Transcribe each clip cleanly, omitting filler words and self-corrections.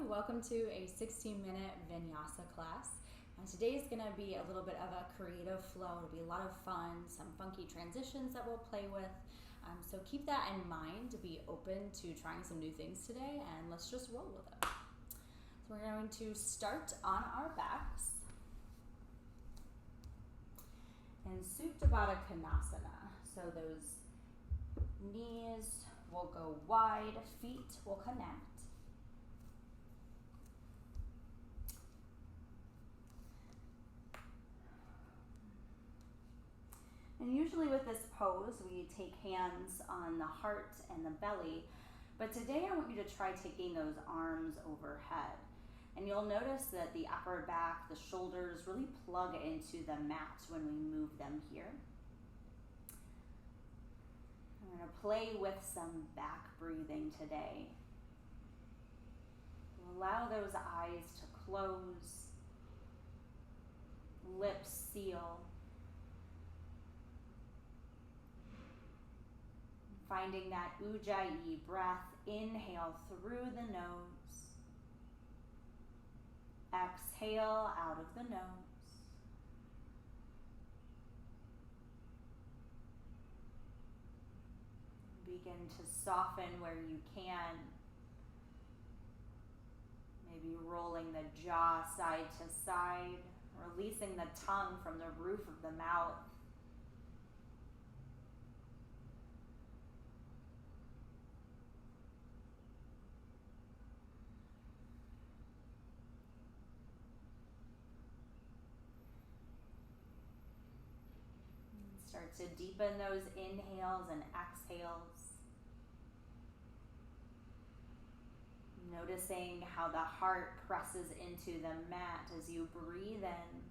welcome to a 16-minute Vinyasa class. Today is going to be a little bit of a creative flow. It'll be a lot of fun, some funky transitions that we'll play with. So keep that in mind to be open to trying some new things today, and let's just roll with it. So we're going to start on our backs in Supta Baddha Konasana. So those knees will go wide, feet will connect. And usually with this pose, we take hands on the heart and the belly, but today I want you to try taking those arms overhead. And you'll notice that the upper back, the shoulders really plug into the mat when we move them here. I'm going to play with some back breathing today. Allow those eyes to close, lips seal. Finding that Ujjayi breath, inhale through the nose, exhale out of the nose. Begin to soften where you can, maybe rolling the jaw side to side, releasing the tongue from the roof of the mouth. Start to deepen those inhales and exhales. Noticing how the heart presses into the mat as you breathe in.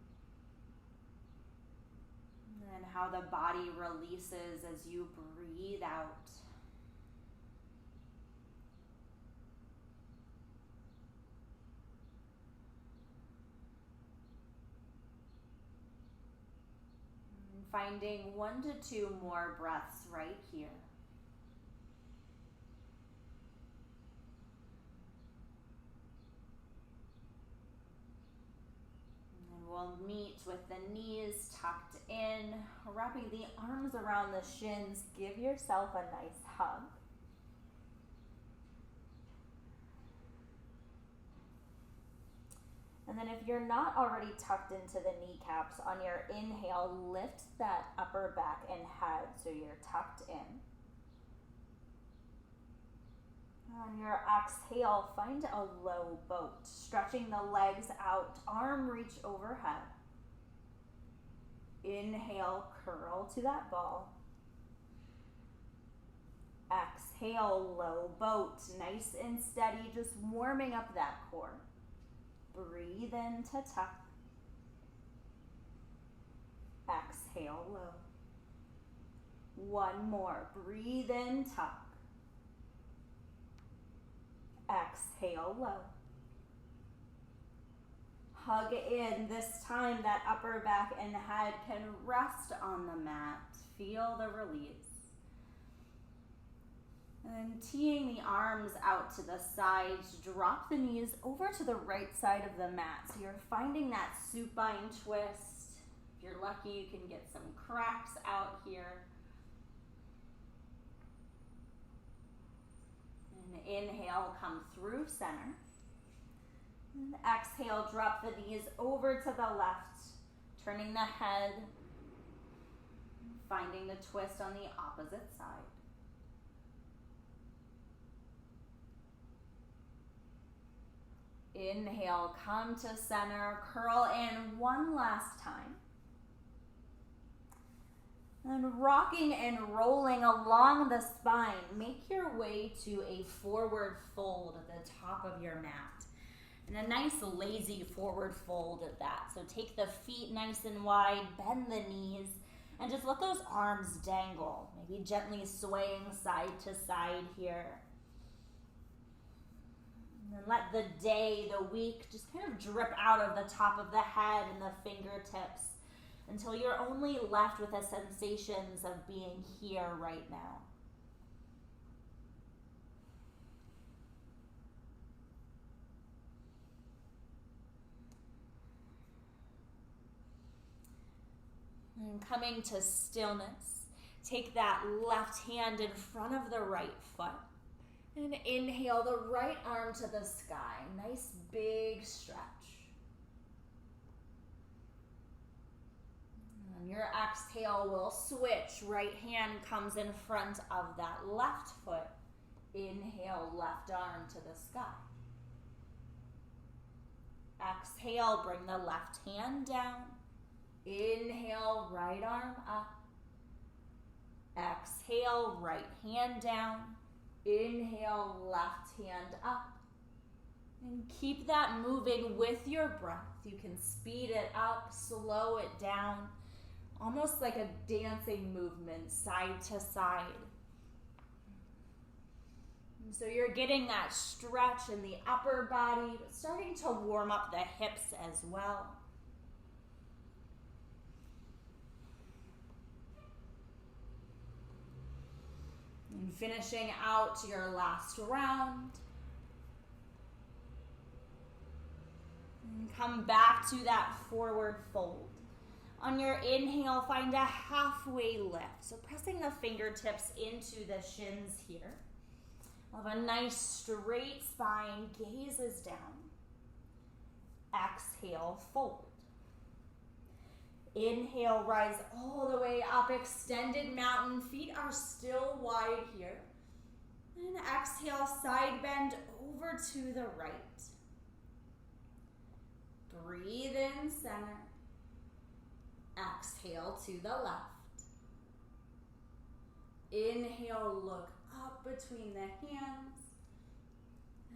And how the body releases as you breathe out. Finding 1 to 2 more breaths right here. And then we'll meet with the knees tucked in, wrapping the arms around the shins. Give yourself a nice hug. And then if you're not already tucked into the kneecaps, on your inhale, lift that upper back and head so you're tucked in. On your exhale, find a low boat, stretching the legs out, arm reach overhead. Inhale, curl to that ball. Exhale, low boat, nice and steady, just warming up that core. Breathe in to tuck. Exhale, low. 1 more. Breathe in, tuck. Exhale, low. Hug in. This time that upper back and head can rest on the mat. Feel the release. And teeing the arms out to the sides, drop the knees over to the right side of the mat. So you're finding that supine twist. If you're lucky, you can get some cracks out here. And inhale, come through center. And exhale, drop the knees over to the left, turning the head, finding the twist on the opposite side. Inhale, come to center, curl in 1 last time. And rocking and rolling along the spine, make your way to a forward fold at the top of your mat. And a nice lazy forward fold at that. So take the feet nice and wide, bend the knees, and just let those arms dangle. Maybe gently swaying side to side here. And let the day, the week, just kind of drip out of the top of the head and the fingertips until you're only left with the sensations of being here right now. And coming to stillness, take that left hand in front of the right foot. And inhale the right arm to the sky. Nice big stretch. On your exhale, we'll switch. Right hand comes in front of that left foot. Inhale, left arm to the sky. Exhale, bring the left hand down. Inhale, right arm up. Exhale, right hand down. Inhale, left hand up. And keep that moving with your breath. You can speed it up, slow it down. Almost like a dancing movement, side to side. And so you're getting that stretch in the upper body, but starting to warm up the hips as well. And finishing out your last round. And come back to that forward fold. On your inhale, find a halfway lift. So pressing the fingertips into the shins here. We'll have a nice straight spine, gazes down. Exhale, fold. Inhale, rise all the way up, extended mountain. Feet are still wide here. And exhale, side bend over to the right. Breathe in, center. Exhale to the left. Inhale, look up between the hands.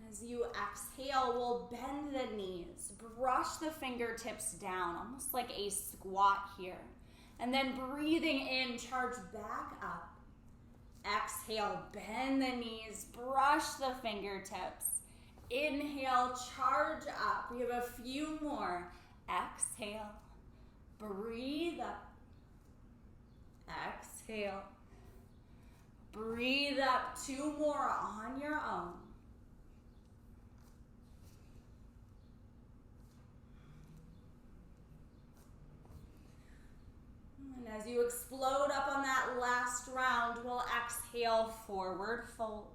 As you exhale, we'll bend the knees. Brush the fingertips down, almost like a squat here. And then breathing in, charge back up. Exhale, bend the knees, brush the fingertips. Inhale, charge up. We have a few more. Exhale. Breathe up. Exhale. Breathe up. 2 more on your own. And as you explode up on that last round, we'll exhale, forward fold.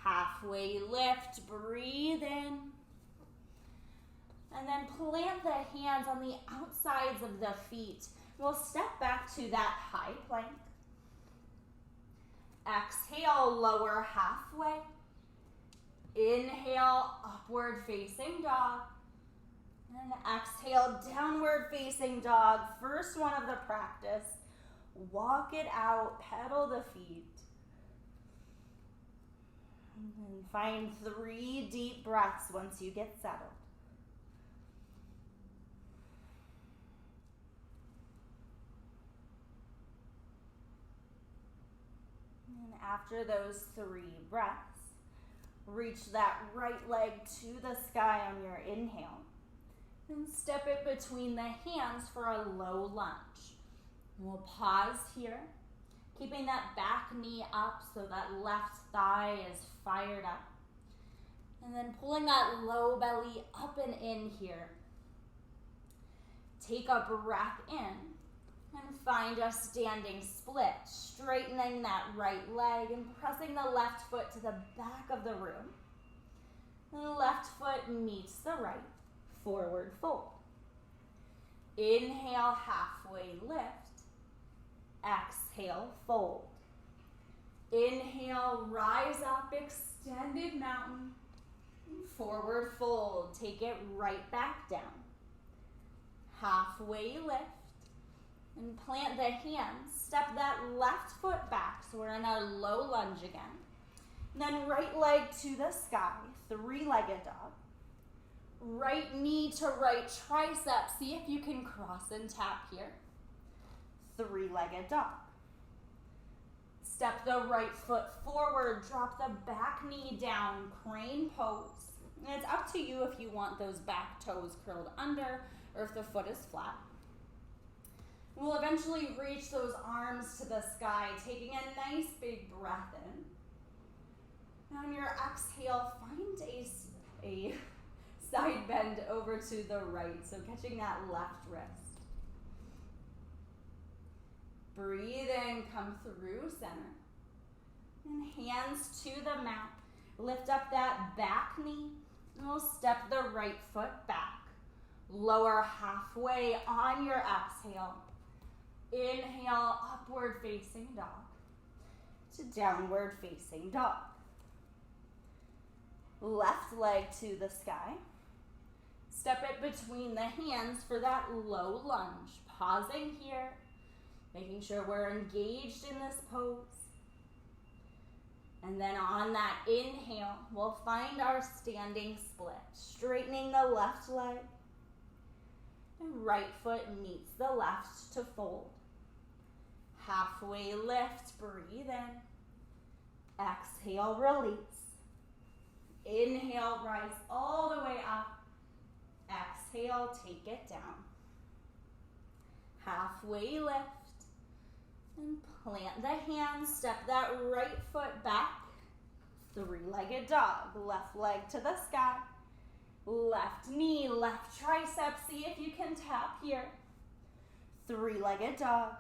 Halfway lift, breathe in. And then plant the hands on the outsides of the feet. We'll step back to that high plank. Exhale, lower halfway. Inhale, upward facing dog. And exhale, downward facing dog. First one of the practice. Walk it out, pedal the feet. And find 3 deep breaths once you get settled. And after those 3 breaths, reach that right leg to the sky on your inhale. And step it between the hands for a low lunge. We'll pause here, keeping that back knee up so that left thigh is fired up. And then pulling that low belly up and in here. Take a breath in and find a standing split, straightening that right leg and pressing the left foot to the back of the room. And the left foot meets the right. Forward fold. Inhale, halfway lift. Exhale, fold. Inhale, rise up, extended mountain. Forward fold. Take it right back down. Halfway lift. And plant the hands. Step that left foot back. So we're in a low lunge again. And then right leg to the sky. 3-legged dog. Right knee to right tricep. See if you can cross and tap here. 3-legged dog. Step the right foot forward. Drop the back knee down. Crane pose. And it's up to you if you want those back toes curled under or if the foot is flat. We'll eventually reach those arms to the sky, taking a nice big breath in. Now on your exhale, find a side bend over to the right, so catching that left wrist. Breathe in, come through center. And hands to the mat. Lift up that back knee. And we'll step the right foot back. Lower halfway on your exhale. Inhale, upward facing dog to downward facing dog. Left leg to the sky. Step it between the hands for that low lunge. Pausing here, making sure we're engaged in this pose. And then on that inhale, we'll find our standing split. Straightening the left leg. And right foot meets the left to fold. Halfway lift, breathe in. Exhale, release. Inhale, rise all the way up. Exhale, take it down. Halfway lift. And plant the hands, step that right foot back. Three-legged dog, left leg to the sky. Left knee, left tricep, see if you can tap here. Three-legged dog.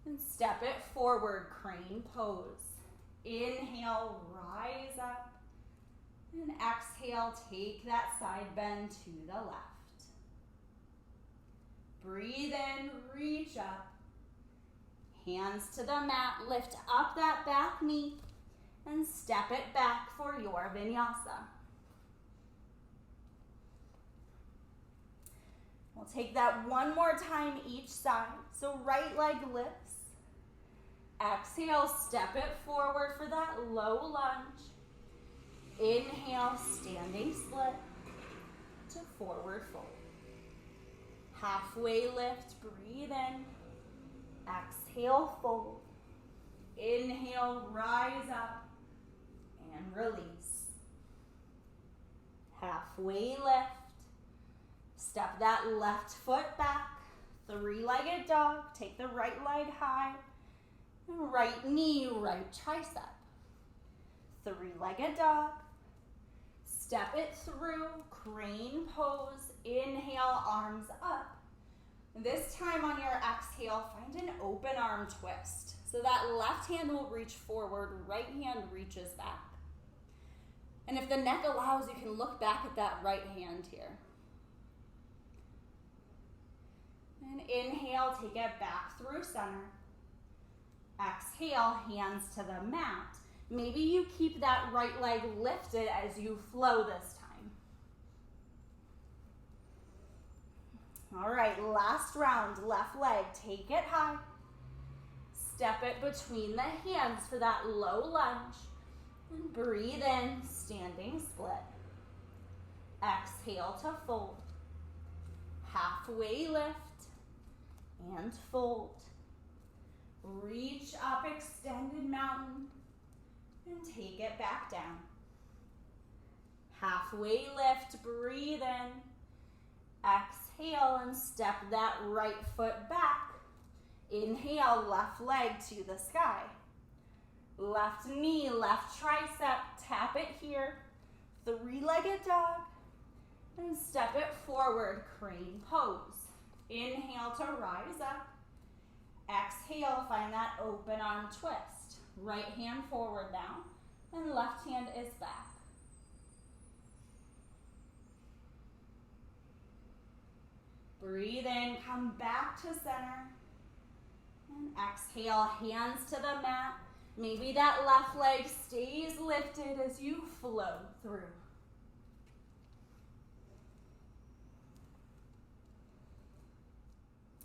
And step it forward, crane pose. Inhale, rise up. And exhale, take that side bend to the left. Breathe in, reach up. Hands to the mat, lift up that back knee. And step it back for your vinyasa. We'll take that one more time each side. So right leg lifts. Exhale, step it forward for that low lunge. Inhale, standing split to forward fold. Halfway lift, breathe in. Exhale, fold. Inhale, rise up and release. Halfway lift. Step that left foot back. Three-legged dog. Take the right leg high. Right knee, right tricep. Three-legged dog. Step it through, crane pose. Inhale, arms up. This time on your exhale, find an open arm twist. So that left hand will reach forward, right hand reaches back. And if the neck allows, you can look back at that right hand here. And inhale, take it back through center. Exhale, hands to the mat. Maybe you keep that right leg lifted as you flow this time. All right, last round, left leg, take it high. Step it between the hands for that low lunge. And breathe in, standing split. Exhale to fold. Halfway lift and fold. Reach up, extended mountain. And take it back down. Halfway lift, breathe in. Exhale and step that right foot back. Inhale, left leg to the sky. Left knee, left tricep, tap it here. Three-legged dog. And step it forward, crane pose. Inhale to rise up. Exhale, find that open arm twist. Right hand forward now, and left hand is back. Breathe in, come back to center. And exhale, hands to the mat. Maybe that left leg stays lifted as you flow through.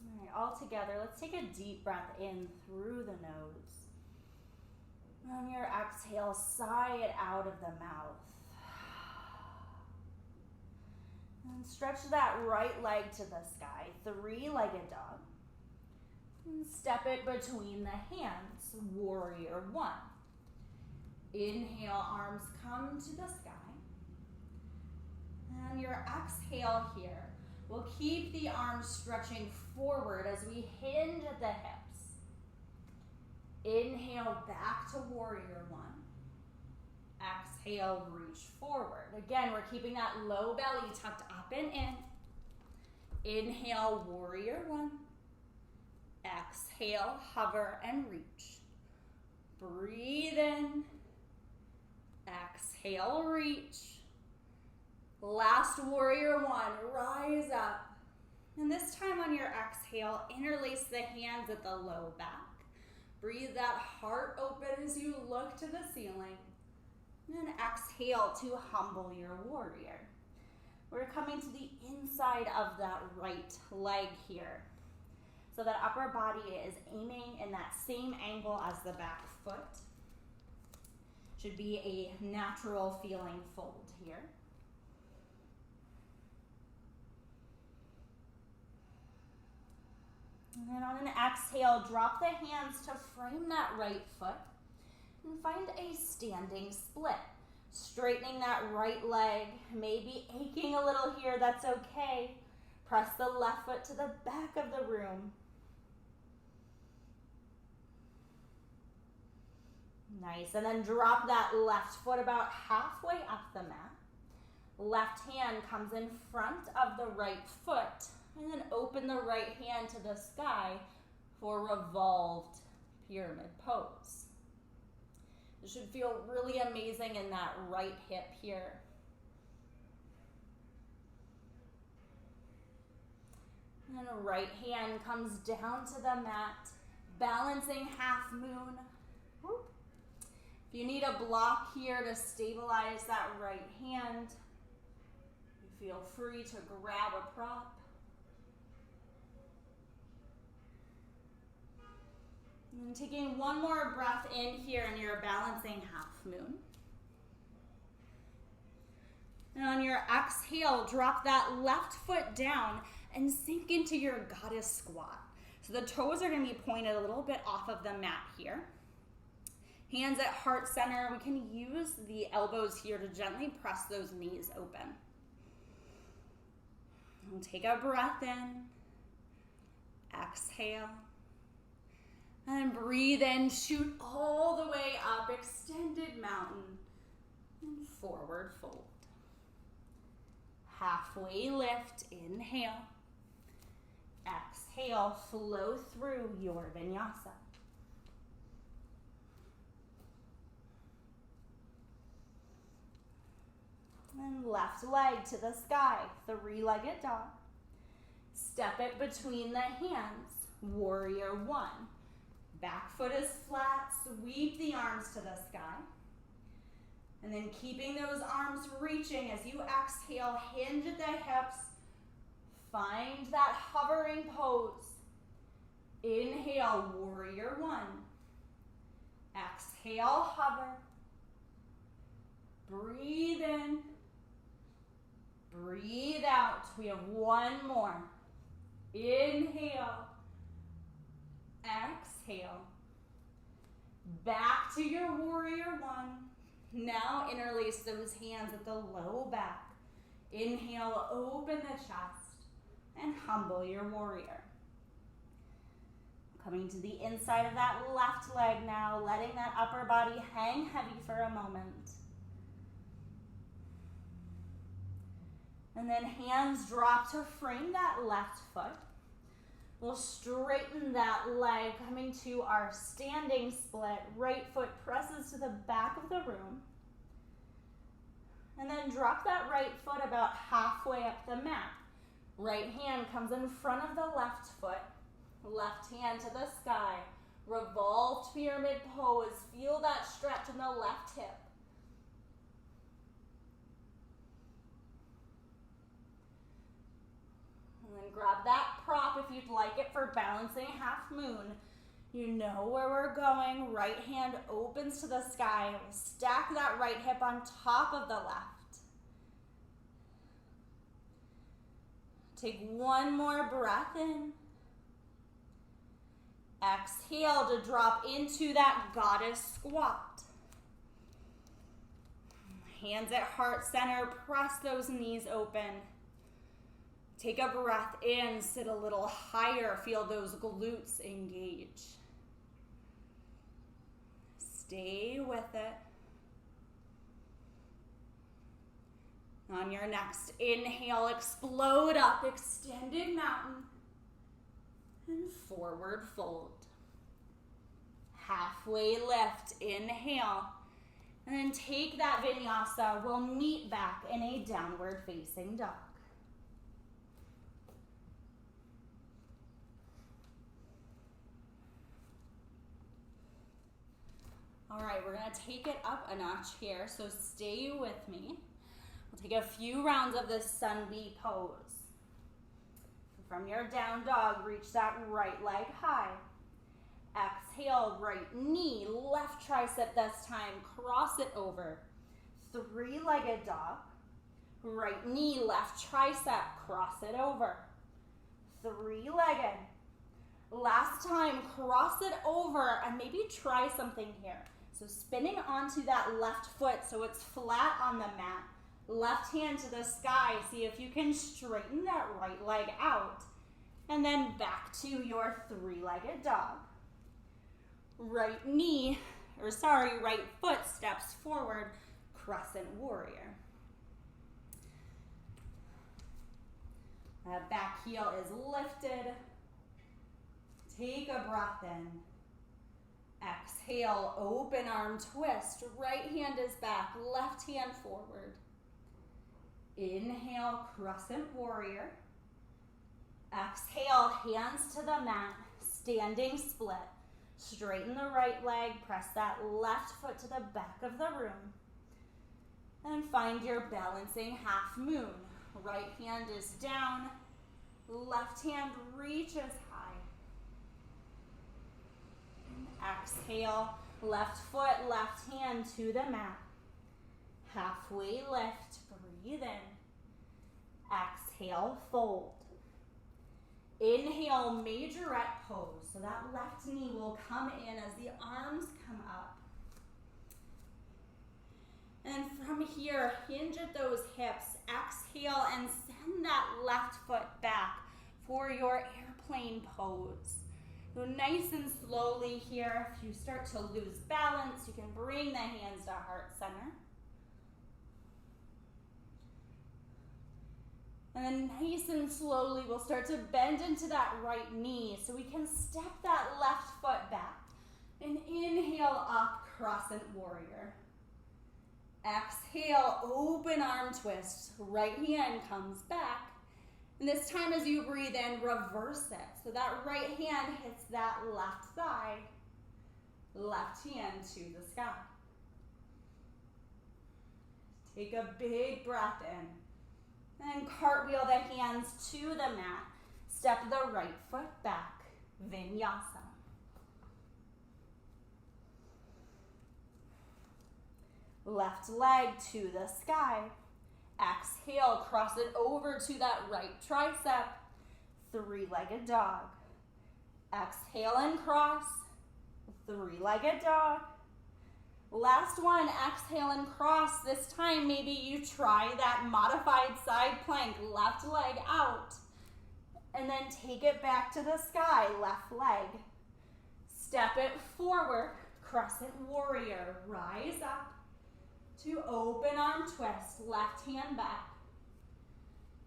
All right, all together, let's take a deep breath in through the nose. On your exhale, sigh it out of the mouth. And stretch that right leg to the sky, three-legged dog. And step it between the hands, warrior one. Inhale, arms come to the sky. And your exhale here, we'll keep the arms stretching forward as we hinge at the hips. Inhale, back to warrior one. Exhale, reach forward. Again, we're keeping that low belly tucked up and in. Inhale, warrior one. Exhale, hover and reach. Breathe in. Exhale, reach. Last warrior one, rise up. And this time on your exhale, interlace the hands at the low back. Breathe that heart open as you look to the ceiling. And exhale to humble your warrior. We're coming to the inside of that right leg here. So that upper body is aiming in that same angle as the back foot. Should be a natural feeling fold here. And then on an exhale, drop the hands to frame that right foot and find a standing split. Straightening that right leg, maybe aching a little here, that's okay. Press the left foot to the back of the room. Nice, and then drop that left foot about halfway up the mat. Left hand comes in front of the right foot, and then open the right hand to the sky for revolved pyramid pose. It should feel really amazing in that right hip here. And then the right hand comes down to the mat, balancing half moon. Whoop. If you need a block here to stabilize that right hand, you feel free to grab a prop. And taking one more breath in here in your balancing half moon. And on your exhale, drop that left foot down and sink into your goddess squat. So the toes are going to be pointed a little bit off of the mat here. Hands at heart center. We can use the elbows here to gently press those knees open. And take a breath in. Exhale. And breathe in, shoot all the way up, extended mountain, and forward fold. Halfway lift, inhale. Exhale, flow through your vinyasa. And left leg to the sky, three-legged dog. Step it between the hands, warrior one. Back foot is flat, sweep the arms to the sky. And then keeping those arms reaching as you exhale, hinge at the hips. Find that hovering pose. Inhale, warrior one. Exhale, hover. Breathe in. Breathe out. We have one more. Inhale. Exhale. Back to your warrior one. Now interlace those hands at the low back. Inhale, open the chest and humble your warrior. Coming to the inside of that left leg now, letting that upper body hang heavy for a moment. And then hands drop to frame that left foot. We'll straighten that leg, coming to our standing split. Right foot presses to the back of the room. And then drop that right foot about halfway up the mat. Right hand comes in front of the left foot. Left hand to the sky. Revolved pyramid pose. Feel that stretch in the left hip. And then grab that prop if you'd like it for balancing half moon. You know where we're going. Right hand opens to the sky. We'll stack that right hip on top of the left. Take one more breath in. Exhale to drop into that goddess squat. Hands at heart center. Press those knees open. Take a breath in, sit a little higher, feel those glutes engage. Stay with it. On your next inhale, explode up, extended mountain. And forward fold. Halfway lift, inhale. And then take that vinyasa. We'll meet back in a downward facing dog. All right, we're gonna take it up a notch here, so stay with me. We'll take a few rounds of this sun bee pose. From your down dog, reach that right leg high. Exhale, right knee, left tricep this time, cross it over. Three-legged dog. Right knee, left tricep, cross it over. Three-legged. Last time, cross it over and maybe try something here. So spinning onto that left foot so it's flat on the mat. Left hand to the sky. See if you can straighten that right leg out. And then back to your three-legged dog. Right foot steps forward, Crescent Warrior. That back heel is lifted. Take a breath in. Exhale, open arm twist. Right hand is back, left hand forward. Inhale, Crescent Warrior. Exhale, hands to the mat, standing split. Straighten the right leg, press that left foot to the back of the room. And find your balancing half moon. Right hand is down, left hand reaches high. And exhale, left foot, left hand to the mat. Halfway lift, breathe in. Exhale, fold. Inhale, majorette pose. So that left knee will come in as the arms come up. And from here, hinge at those hips. Exhale and send that left foot back for your airplane pose. So nice and slowly here. If you start to lose balance, you can bring the hands to heart center. And then nice and slowly, we'll start to bend into that right knee so we can step that left foot back. And inhale up, Crescent Warrior. Exhale, open arm twist. Right hand comes back. And this time as you breathe in, reverse it. So that right hand hits that left thigh. Left hand to the sky. Take a big breath in. And cartwheel the hands to the mat. Step the right foot back. Vinyasa. Left leg to the sky. Exhale, cross it over to that right tricep. Three-legged dog. Exhale and cross. Three-legged dog. Last one, exhale and cross. This time, maybe you try that modified side plank, left leg out. And then take it back to the sky, left leg. Step it forward, Crescent Warrior. Rise up to open arm twist, left hand back.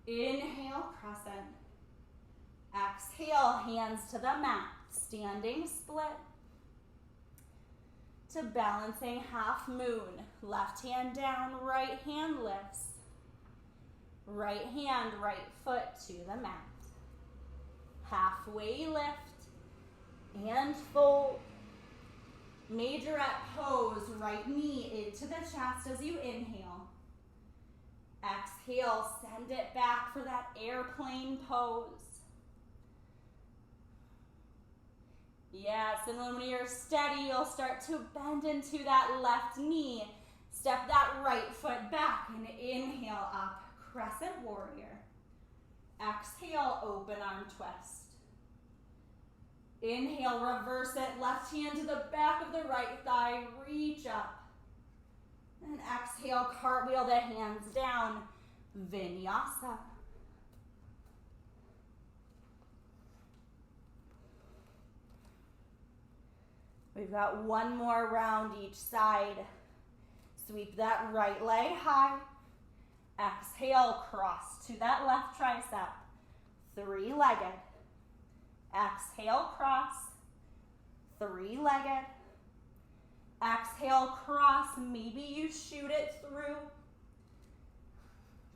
Inhale, crescent. Exhale, hands to the mat, standing split. To balancing half moon. Left hand down, right hand lifts. Right hand, right foot to the mat. Halfway lift and fold. Majorette pose, right knee into the chest as you inhale. Exhale, send it back for that airplane pose. Yes, and then when you're steady, you'll start to bend into that left knee. Step that right foot back and inhale up, Crescent Warrior. Exhale, open arm twist. Inhale, reverse it, left hand to the back of the right thigh, reach up. And exhale, cartwheel the hands down, Vinyasa. We've got one more round each side. Sweep that right leg high. Exhale, cross to that left tricep. Three-legged. Exhale, cross. Three-legged. Exhale, cross. Maybe you shoot it through.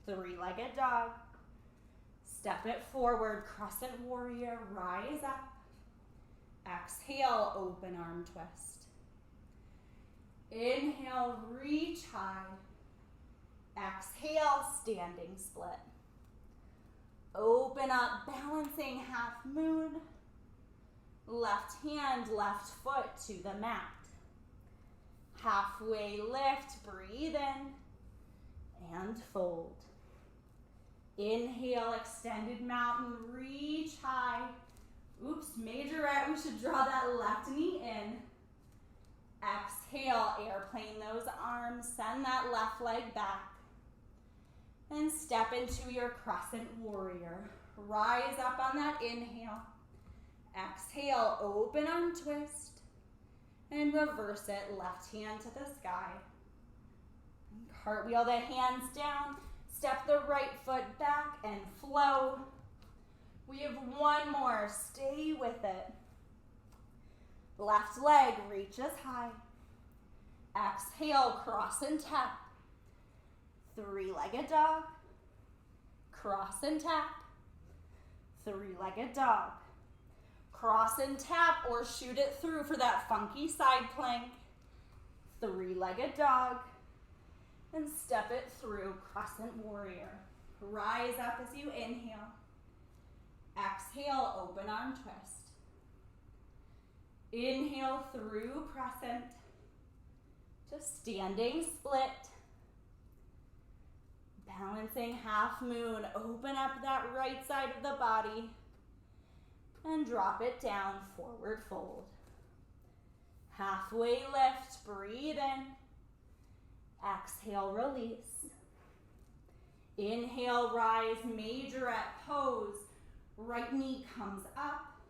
Three-legged dog. Step it forward, Crescent Warrior, rise up. Exhale, open arm twist. Inhale, reach high. Exhale, standing split. Open up, balancing half moon. Left hand, left foot to the mat. Halfway lift, breathe in and fold. Inhale, extended mountain, reach high. Oops, majorette, we should draw that left knee in. Exhale, airplane those arms, send that left leg back. And step into your Crescent Warrior. Rise up on that inhale. Exhale, open arm twist. And reverse it, left hand to the sky. Cartwheel the hands down. Step the right foot back and flow. We have one more. Stay with it. Left leg reaches high. Exhale, cross and tap. Three-legged dog. Cross and tap. Three-legged dog. Cross and tap or shoot it through for that funky side plank. Three-legged dog. And step it through, Crescent Warrior. Rise up as you inhale. Exhale, open arm twist. Inhale through crescent to standing split. Balancing half moon, open up that right side of the body and drop it down, forward fold. Halfway lift, breathe in. Exhale, release. Inhale, rise, majorette pose. Right knee comes up.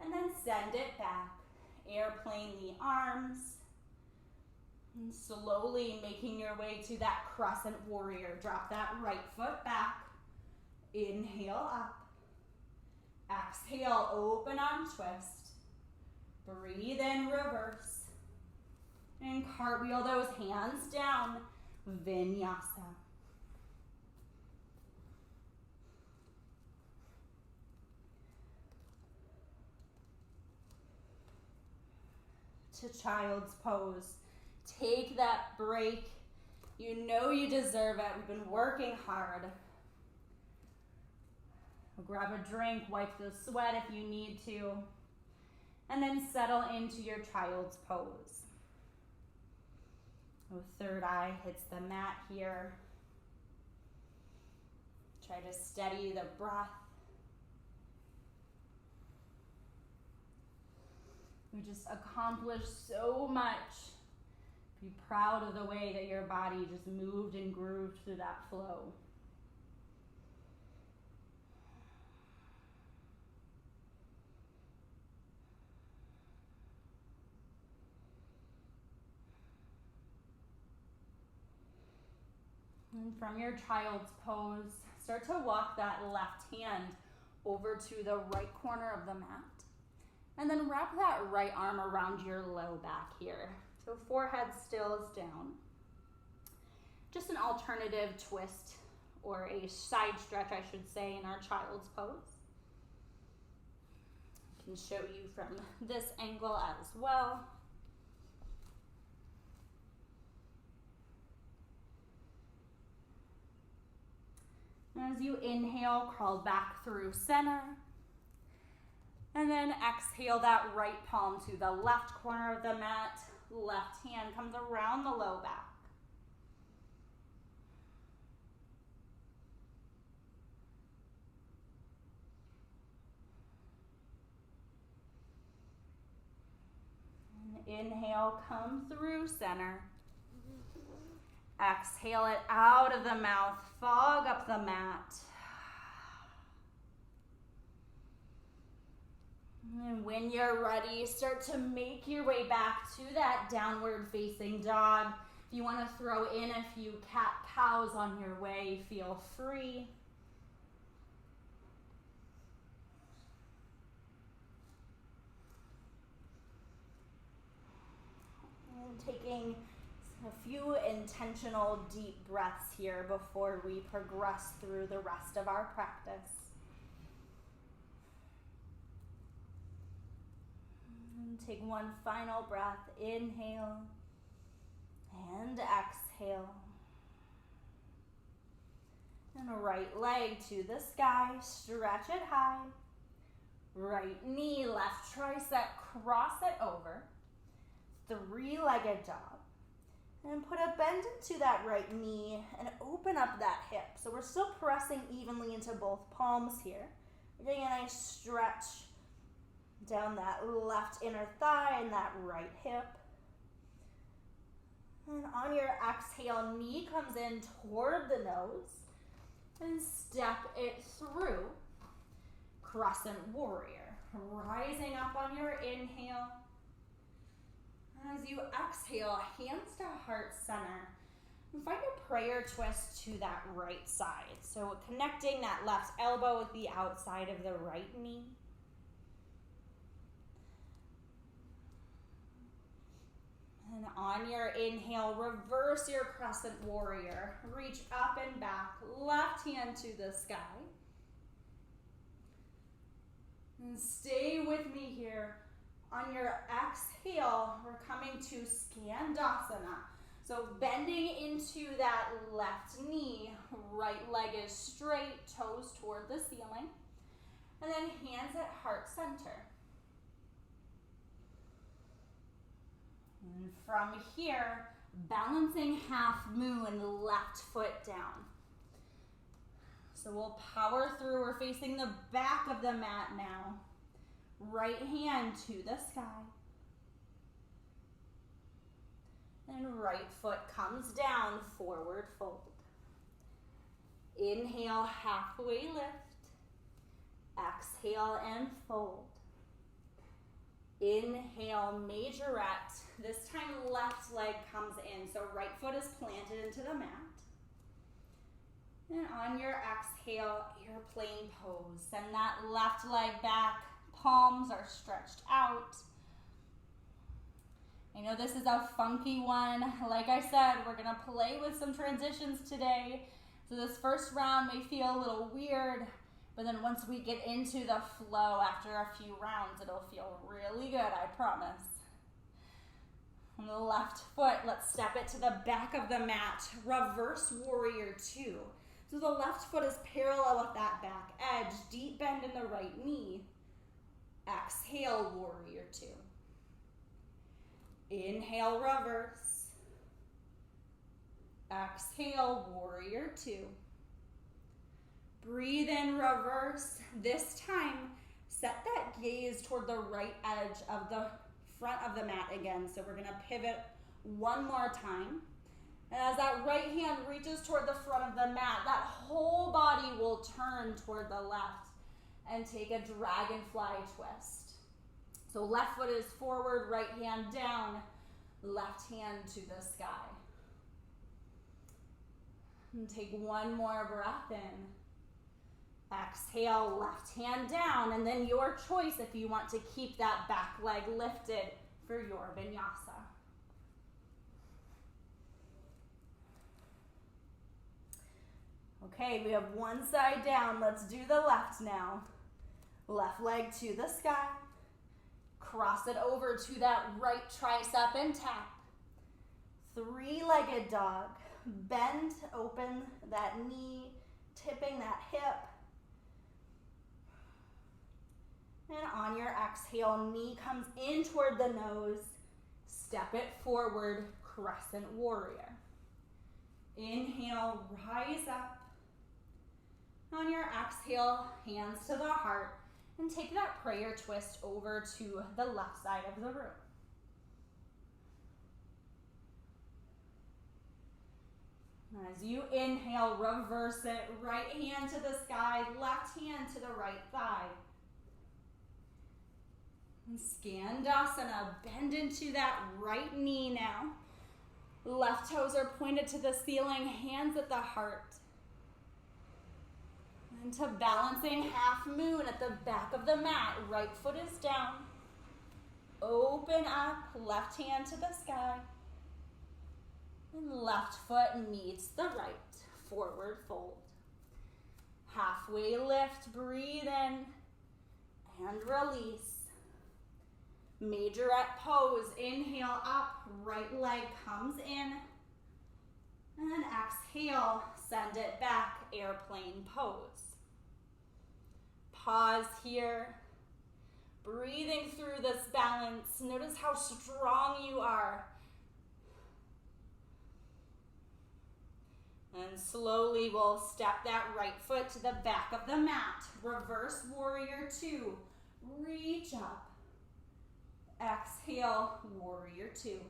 And then send it back. Airplane the arms. And slowly making your way to that Crescent Warrior. Drop that right foot back. Inhale up. Exhale, open arm twist. Breathe in, reverse. And cartwheel those hands down. Vinyasa. To child's pose. Take that break. You know you deserve it. We've been working hard. Grab a drink, wipe the sweat if you need to, and then settle into your child's pose. Third eye hits the mat here. Try to steady the breath. We just accomplished so much. Be proud of the way that your body just moved and grooved through that flow. And from your child's pose, start to walk that left hand over to the right corner of the mat. And then wrap that right arm around your low back here. So forehead still is down. Just an alternative twist, or a side stretch, I should say, in our child's pose. I can show you from this angle as well. As you inhale, crawl back through center. And then exhale that right palm to the left corner of the mat. Left hand comes around the low back. And inhale, come through center. Exhale it out of the mouth, fog up the mat. And when you're ready, start to make your way back to that downward facing dog. If you want to throw in a few cat-cows on your way, feel free. And taking a few intentional deep breaths here before we progress through the rest of our practice. And take one final breath. Inhale and exhale. And right leg to the sky, stretch it high. Right knee, left tricep, cross it over. Three-legged dog. And put a bend into that right knee and open up that hip. So we're still pressing evenly into both palms here. We're getting a nice stretch down that left inner thigh and that right hip. And on your exhale, knee comes in toward the nose and step it through. Crescent Warrior. Rising up on your inhale. As you exhale, hands to heart center. And find a prayer twist to that right side. So connecting that left elbow with the outside of the right knee. And on your inhale, reverse your Crescent Warrior. Reach up and back, left hand to the sky. And stay with me here. On your exhale, we're coming to Skandasana. So bending into that left knee, right leg is straight, toes toward the ceiling. And then hands at heart center. And from here, balancing half moon, left foot down. So we'll power through. We're facing the back of the mat now. Right hand to the sky. And right foot comes down, forward fold. Inhale, halfway lift. Exhale and fold. Inhale, majorette. This time left leg comes in, so right foot is planted into the mat. And on your exhale, airplane pose. Send that left leg back. Palms are stretched out. I know this is a funky one. Like I said, we're gonna play with some transitions today. So this first round may feel a little weird, but then once we get into the flow after a few rounds, it'll feel really good, I promise. On the left foot, let's step it to the back of the mat. Reverse Warrior 2. So the left foot is parallel with that back edge. Deep bend in the right knee. Exhale, Warrior 2. Inhale, reverse. Exhale, Warrior 2. Breathe in, reverse. This time, set that gaze toward the right edge of the front of the mat again. So we're gonna pivot one more time. And as that right hand reaches toward the front of the mat, that whole body will turn toward the left and take a Dragonfly Twist. So left foot is forward, right hand down, left hand to the sky. And take one more breath in. Exhale, left hand down, and then your choice if you want to keep that back leg lifted for your vinyasa. Okay, we have one side down. Let's do the left now. Left leg to the sky. Cross it over to that right tricep and tap. Three-legged dog. Bend, open that knee, tipping that hip. And on your exhale, knee comes in toward the nose. Step it forward, Crescent Warrior. Inhale, rise up. On your exhale, hands to the heart, and take that prayer twist over to the left side of the room. As you inhale, reverse it. Right hand to the sky, left hand to the right thigh. And Skandasana, bend into that right knee now. Left toes are pointed to the ceiling, hands at the heart. Into balancing half moon at the back of the mat. Right foot is down. Open up, left hand to the sky. And left foot meets the right, forward fold. Halfway lift, breathe in and release. Majorette pose, inhale up, right leg comes in. And then exhale, send it back, airplane pose. Pause here. Breathing through this balance. Notice how strong you are. And slowly we'll step that right foot to the back of the mat. Reverse warrior two. Reach up. Exhale, warrior two.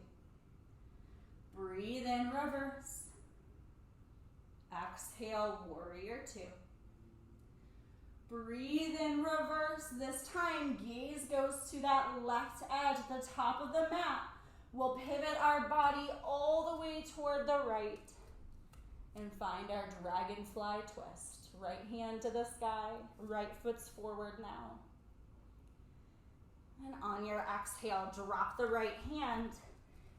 Breathe in, reverse. Exhale, warrior two. Breathe in, reverse. This time, gaze goes to that left edge at the top of the mat. We'll pivot our body all the way toward the right and find our Dragonfly Twist. Right hand to the sky, right foot's forward now. And on your exhale, drop the right hand.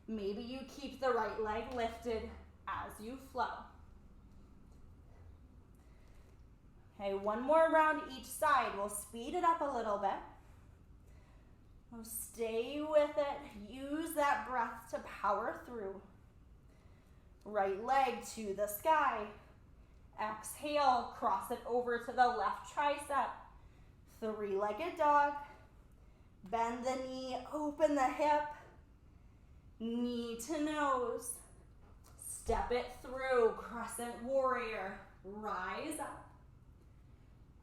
Maybe you keep the right leg lifted as you flow. Okay, one more round each side. We'll speed it up a little bit. We'll stay with it. Use that breath to power through. Right leg to the sky. Exhale, cross it over to the left tricep. Three-legged dog. Bend the knee, open the hip. Knee to nose. Step it through, Crescent Warrior. Rise up.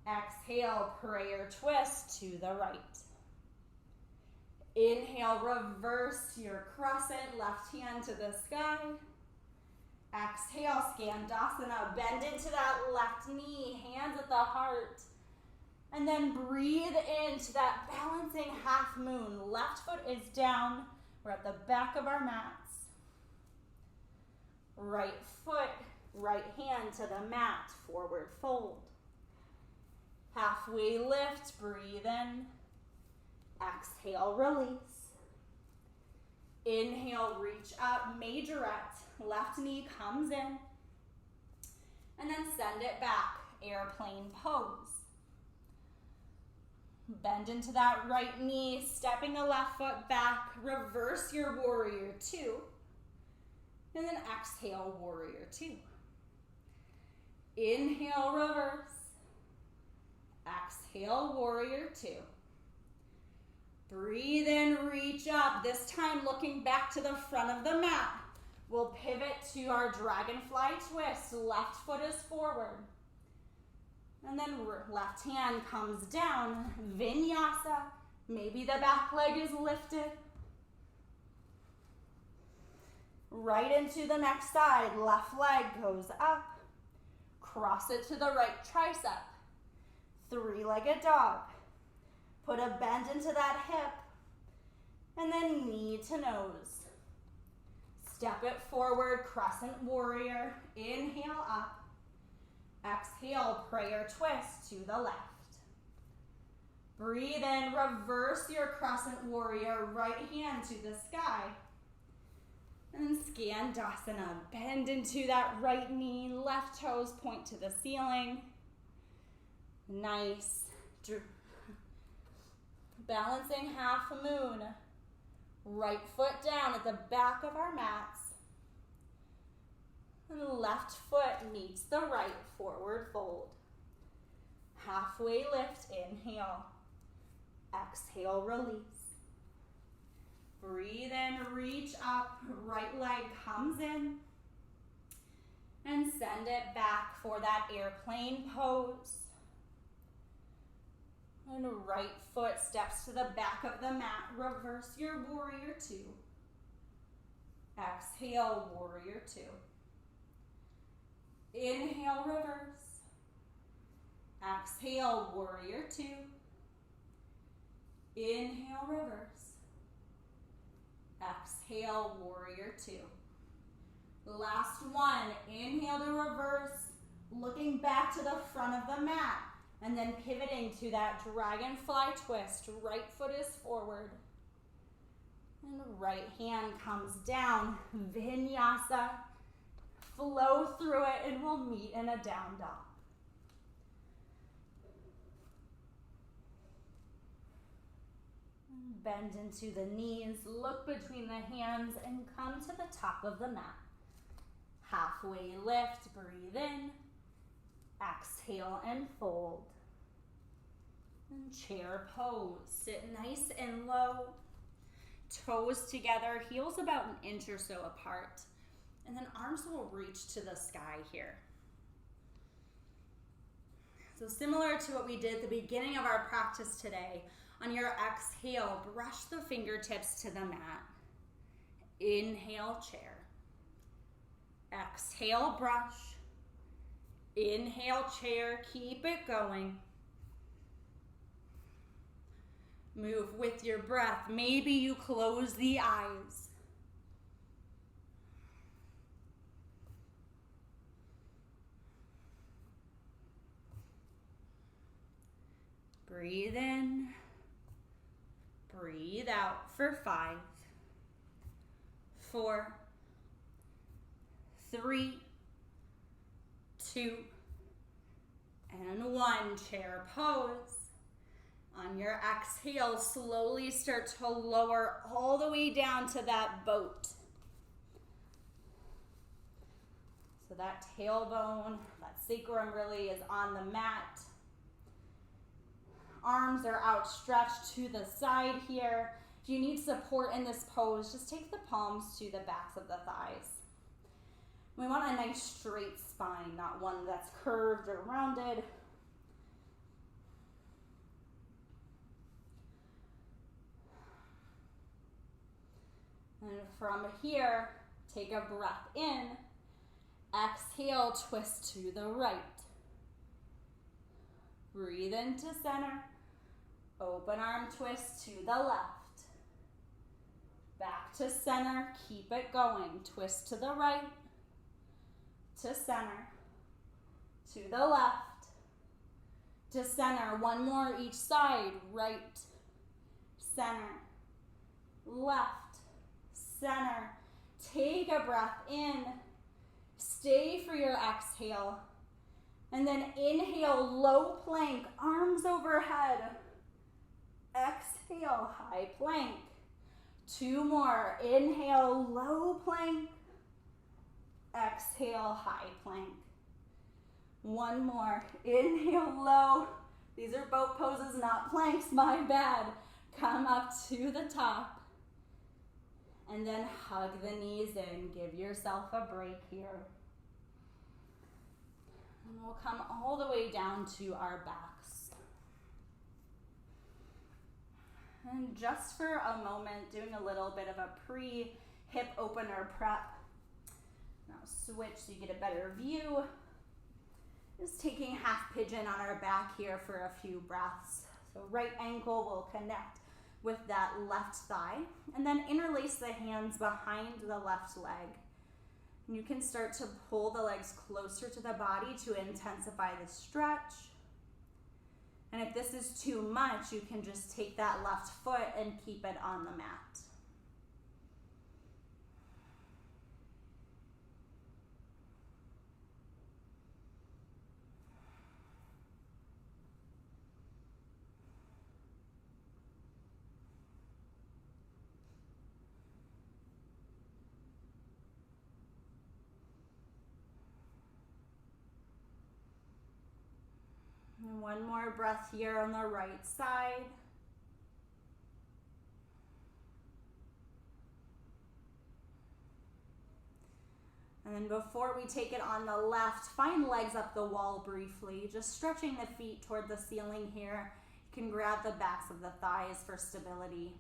Exhale, prayer twist to the right. Inhale, reverse your crescent, left hand to the sky. Exhale, Skandasana, bend into that left knee, hands at the heart. And then breathe into that balancing half moon. Left foot is down, we're at the back of our mats. Right foot, right hand to the mat, forward fold. Halfway lift, breathe in. Exhale, release. Inhale, reach up, majorette. Left knee comes in. And then send it back, airplane pose. Bend into that right knee, stepping the left foot back. Reverse your warrior two. And then exhale, warrior two. Inhale, reverse. Exhale, warrior two. Breathe in, reach up. This time looking back to the front of the mat. We'll pivot to our Dragonfly Twist. Left foot is forward. And then left hand comes down. Vinyasa. Maybe the back leg is lifted. Right into the next side. Left leg goes up. Cross it to the right tricep. Three-legged dog. Put a bend into that hip. And then knee to nose. Step it forward, Crescent Warrior. Inhale up. Exhale, prayer twist to the left. Breathe in, reverse your Crescent Warrior. Right hand to the sky. And Skandasana. Bend into that right knee. Left toes point to the ceiling. Nice. Balancing half moon. Right foot down at the back of our mats. And left foot meets the right, forward fold. Halfway lift, inhale. Exhale, release. Breathe in, reach up, right leg comes in. And send it back for that airplane pose. And right foot steps to the back of the mat. Reverse your warrior two. Exhale, warrior two. Inhale, reverse. Exhale, warrior two. Inhale, reverse. Exhale, warrior two. Last one. Inhale to reverse. Looking back to the front of the mat. And then pivoting to that Dragonfly Twist. Right foot is forward. And right hand comes down. Vinyasa. flow through it, and we'll meet in a down dog. Bend into the knees, look between the hands, and come to the top of the mat. Halfway lift, breathe in, exhale and fold. And chair pose, sit nice and low, toes together, heels about an inch or so apart, and then arms will reach to the sky here. So similar to what we did at the beginning of our practice today, on your exhale, brush the fingertips to the mat. Inhale, chair. Exhale, brush. Inhale, chair. Keep it going. Move with your breath. Maybe you close the eyes. Breathe in. Breathe out for 5, 4, 3, 2, and 1. Chair pose. On your exhale, slowly start to lower all the way down to that boat. So that tailbone, that sacrum really is on the mat. Arms are outstretched to the side here. If you need support in this pose, just take the palms to the backs of the thighs. We want a nice straight spine, not one that's curved or rounded. And from here, take a breath in. Exhale, twist to the right. Breathe into center. Open arm twist to the left. Back to center. Keep it going. Twist to the right. To center. To the left. To center. One more each side. Right. Center. Left. Center. Take a breath in. Stay for your exhale. And then inhale, low plank, arms overhead. Exhale, high plank. 2 more. Inhale, low plank. Exhale, high plank. 1 more. Inhale, low. These are boat poses, not planks, my bad. Come up to the top. And then hug the knees in. Give yourself a break here. And we'll come all the way down to our backs. And just for a moment, doing a little bit of a pre-hip opener prep. Now switch so you get a better view. Just taking half pigeon on our back here for a few breaths. So right ankle will connect with that left thigh. And then interlace the hands behind the left leg. And you can start to pull the legs closer to the body to intensify the stretch. And if this is too much, you can just take that left foot and keep it on the mat. And 1 more breath here on the right side. And then before we take it on the left, find legs up the wall briefly, just stretching the feet toward the ceiling here. You can grab the backs of the thighs for stability.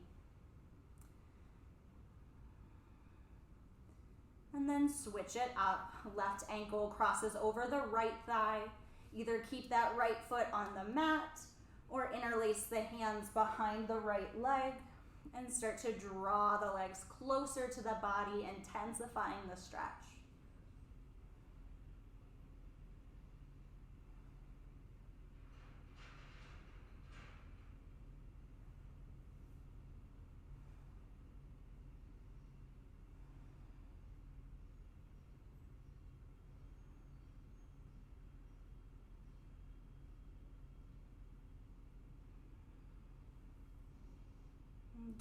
And then switch it up. Left ankle crosses over the right thigh. Either keep that right foot on the mat or interlace the hands behind the right leg and start to draw the legs closer to the body, intensifying the stretch.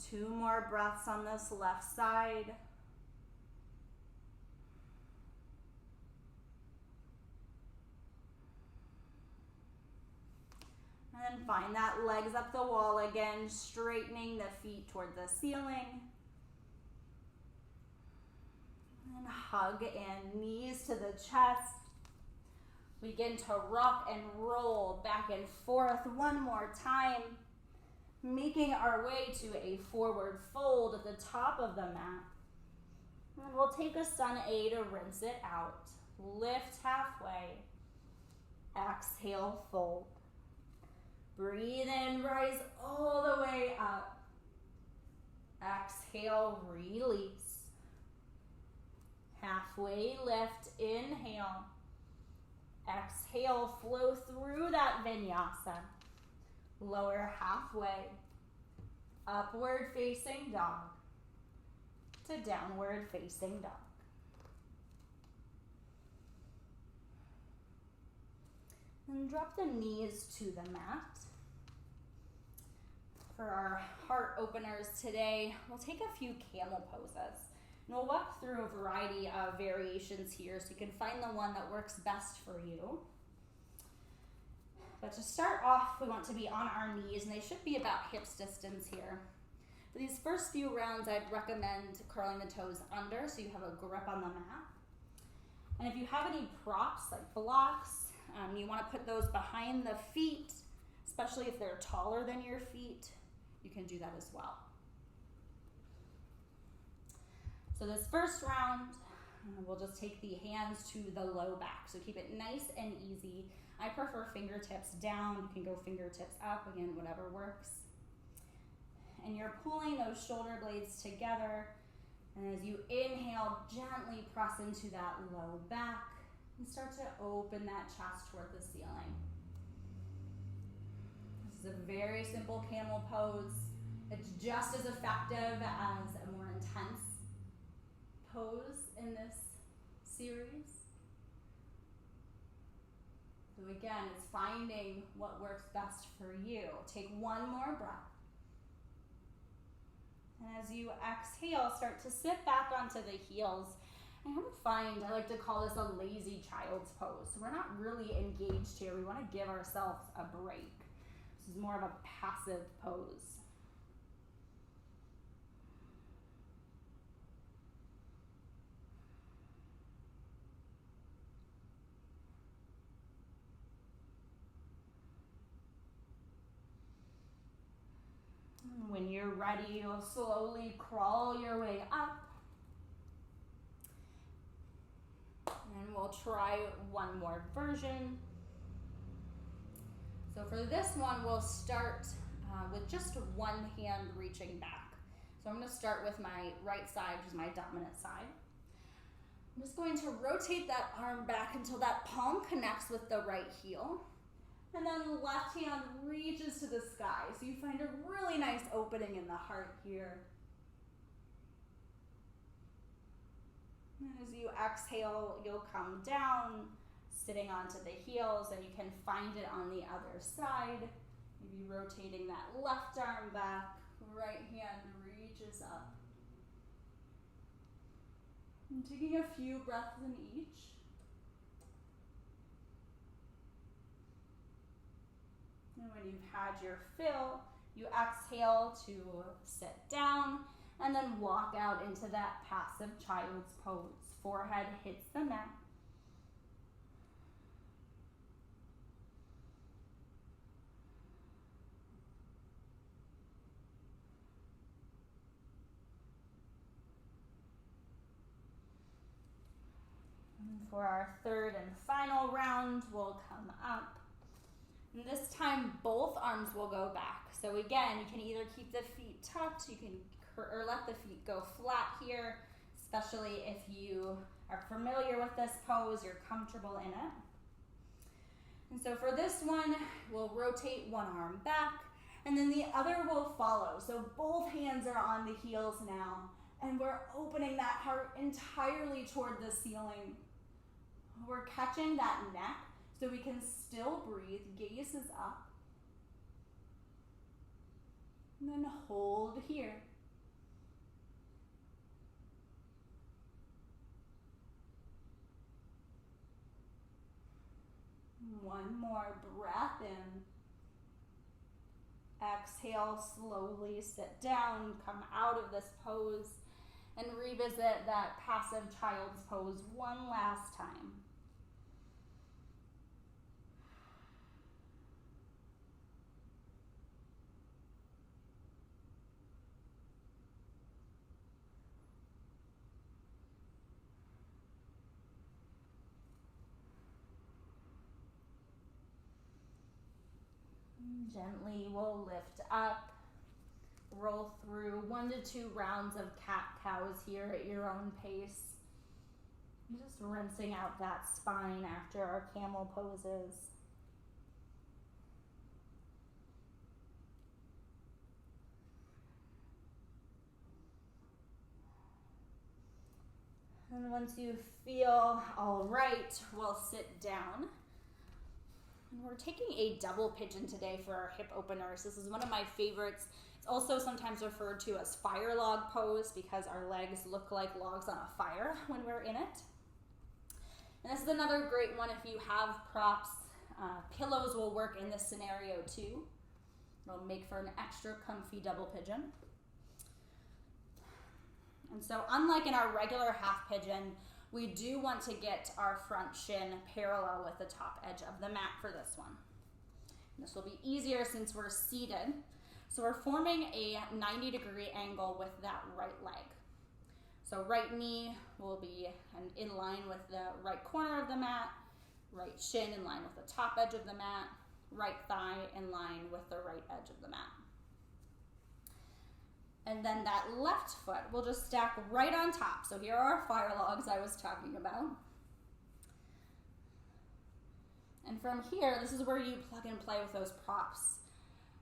2 more breaths on this left side. And then find that legs up the wall again, straightening the feet toward the ceiling. And hug and knees to the chest. Begin to rock and roll back and forth one more time, making our way to a forward fold at the top of the mat. And we'll take a sun A to rinse it out. Lift halfway. Exhale, fold. Breathe in, rise all the way up. Exhale, release. Halfway lift, inhale. Exhale, flow through that vinyasa. Lower halfway. Upward facing dog to downward facing dog. And drop the knees to the mat. For our heart openers today, we'll take a few camel poses. And we'll walk through a variety of variations here so you can find the one that works best for you. But to start off, we want to be on our knees, and they should be about hips distance here. For these first few rounds, I'd recommend curling the toes under so you have a grip on the mat. And if you have any props like blocks, you want to put those behind the feet, especially if they're taller than your feet. You can do that as well. So this first round, we'll just take the hands to the low back. So keep it nice and easy. I prefer fingertips down. You can go fingertips up, again, whatever works. And you're pulling those shoulder blades together. And as you inhale, gently press into that low back and start to open that chest toward the ceiling. This is a very simple camel pose. It's just as effective as a more intense pose in this series. So again, it's finding what works best for you. Take one more breath. And as you exhale, start to sit back onto the heels. I like to call this a lazy child's pose. So we're not really engaged here. We want to give ourselves a break. This is more of a passive pose. When you're ready, you'll slowly crawl your way up. And we'll try one more version. So for this one, we'll start with just one hand reaching back. So I'm going to start with my right side, which is my dominant side. I'm just going to rotate that arm back until that palm connects with the right heel. And then left hand reaches to the sky. So you find a really nice opening in the heart here. And as you exhale, you'll come down, sitting onto the heels, and you can find it on the other side. Maybe rotating that left arm back, right hand reaches up. And taking a few breaths in each. And when you've had your fill, you exhale to sit down and then walk out into that passive child's pose. Forehead hits the mat. And for our third and final round, we'll come up. And this time, both arms will go back. So again, you can either keep the feet tucked, you can or let the feet go flat here, especially if you are familiar with this pose, you're comfortable in it. And so for this one, we'll rotate one arm back, and then the other will follow. So both hands are on the heels now, and we're opening that heart entirely toward the ceiling. We're catching that neck so we can still breathe, gaze is up. And then hold here. One more breath in. Exhale, slowly sit down, come out of this pose, and revisit that passive child's pose one last time. Gently we'll lift up, roll through 1 to 2 rounds of cat-cows here at your own pace. Just rinsing out that spine after our camel poses. And once you feel all right, we'll sit down. And we're taking a double pigeon today for our hip openers. This is one of my favorites. It's also sometimes referred to as fire log pose because our legs look like logs on a fire when we're in it. And this is another great one if you have props. Pillows will work in this scenario too. It'll make for an extra comfy double pigeon. And so unlike in our regular half pigeon, we do want to get our front shin parallel with the top edge of the mat for this one. And this will be easier since we're seated. So we're forming a 90-degree angle with that right leg. So right knee will be in line with the right corner of the mat, right shin in line with the top edge of the mat, right thigh in line with the right edge of the mat. And then that left foot will just stack right on top. So here are our fire logs I was talking about. And from here, this is where you plug and play with those props.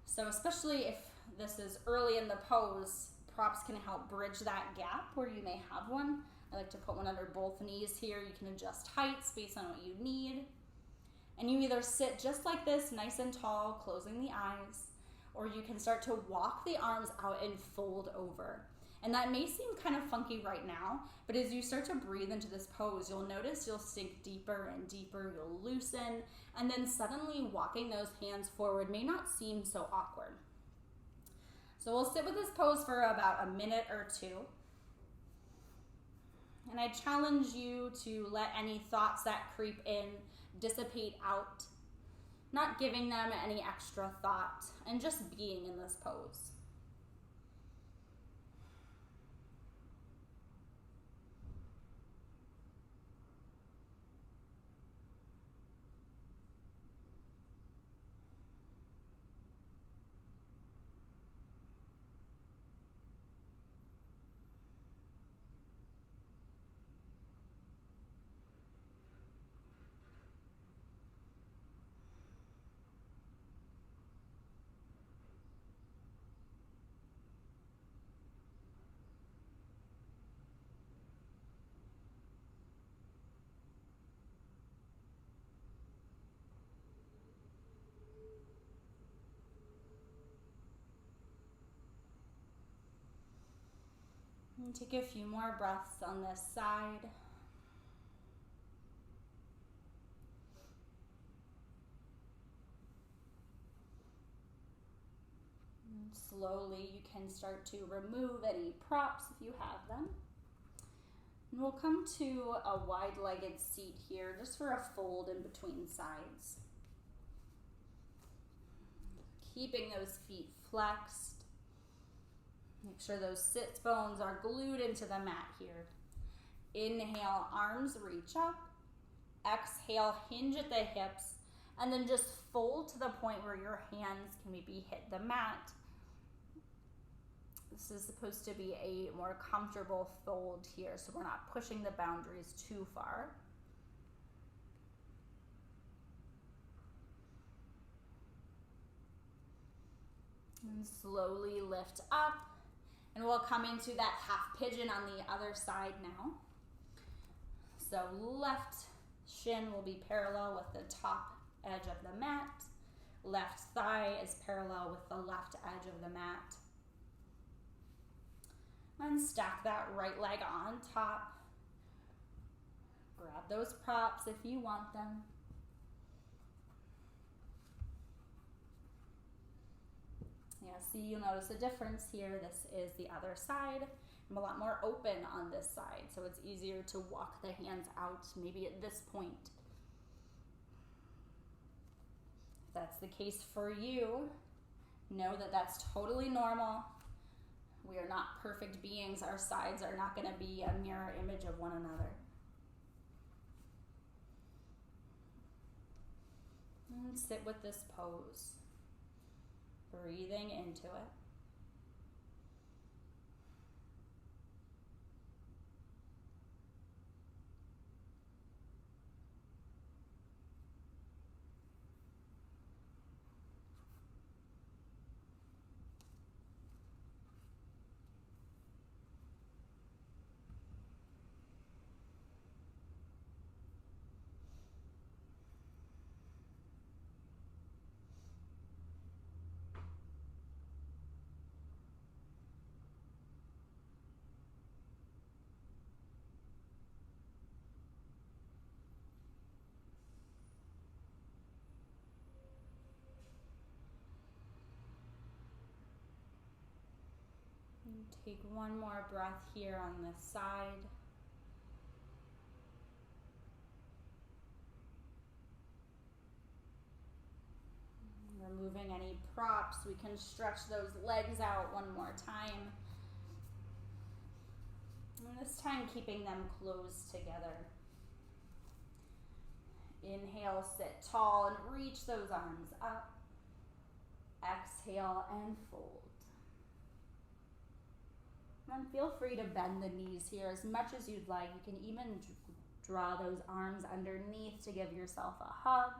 So especially if this is early in the pose, props can help bridge that gap where you may have one. I like to put one under both knees here. You can adjust heights based on what you need. And you either sit just like this, nice and tall, closing the eyes, or you can start to walk the arms out and fold over. And that may seem kind of funky right now, but as you start to breathe into this pose, you'll notice you'll sink deeper and deeper, you'll loosen, and then suddenly walking those hands forward may not seem so awkward. So we'll sit with this pose for about a minute or two. And I challenge you to let any thoughts that creep in dissipate out, not giving them any extra thought, and just being in this pose. And take a few more breaths on this side. And slowly you can start to remove any props if you have them. And we'll come to a wide-legged seat here just for a fold in between sides. Keeping those feet flexed. Make sure those sit bones are glued into the mat here. Inhale, arms reach up. Exhale, hinge at the hips. And then just fold to the point where your hands can maybe hit the mat. This is supposed to be a more comfortable fold here, so we're not pushing the boundaries too far. And slowly lift up. And we'll come into that half pigeon on the other side now. So left shin will be parallel with the top edge of the mat. Left thigh is parallel with the left edge of the mat. And stack that right leg on top. Grab those props if you want them. see, you'll notice a difference here. This is the other side. I'm a lot more open on this side, so it's easier to walk the hands out maybe at this point. If that's the case for you, know that that's totally normal. We are not perfect beings. Our sides are not going to be a mirror image of one another. And sit with this pose, breathing into it. And take one more breath here on this side. Removing any props, we can stretch those legs out one more time. And this time keeping them closed together. Inhale, sit tall and reach those arms up. Exhale and fold. And feel free to bend the knees here as much as you'd like. You can even draw those arms underneath to give yourself a hug.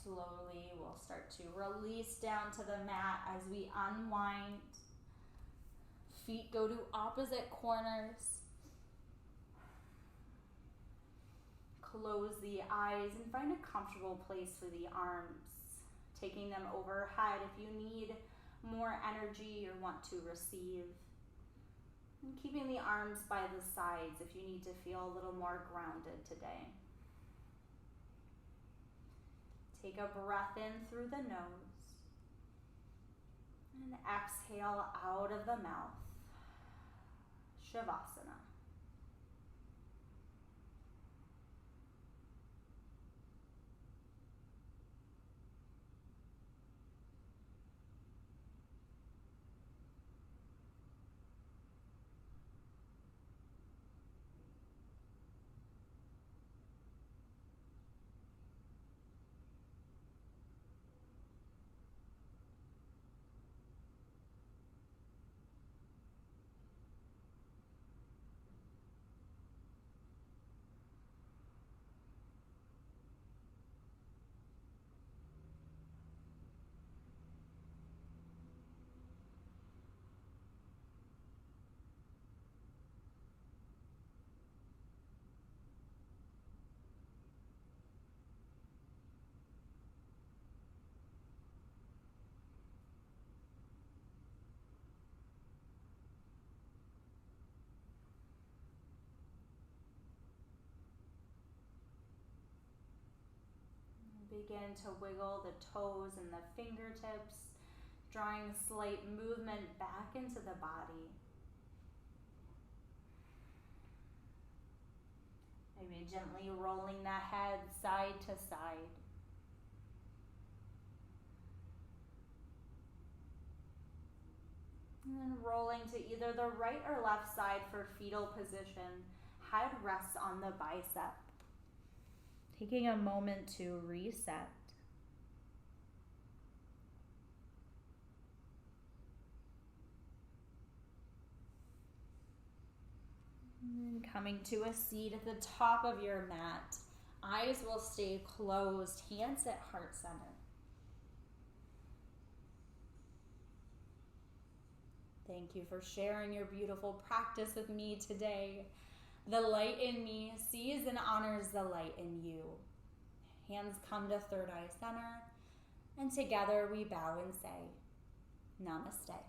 Slowly, we'll start to release down to the mat as we unwind. Feet go to opposite corners. Close the eyes and find a comfortable place for the arms. Taking them overhead if you need more energy or want to receive. And keeping the arms by the sides if you need to feel a little more grounded today. Take a breath in through the nose and exhale out of the mouth. Savasana. Begin to wiggle the toes and the fingertips, drawing slight movement back into the body. Maybe gently rolling the head side to side. And then rolling to either the right or left side for fetal position. Head rests on the bicep. Taking a moment to reset. And coming to a seat at the top of your mat. Eyes will stay closed, hands at heart center. Thank you for sharing your beautiful practice with me today. The light in me sees and honors the light in you. Hands come to third eye center, and together we bow and say, Namaste.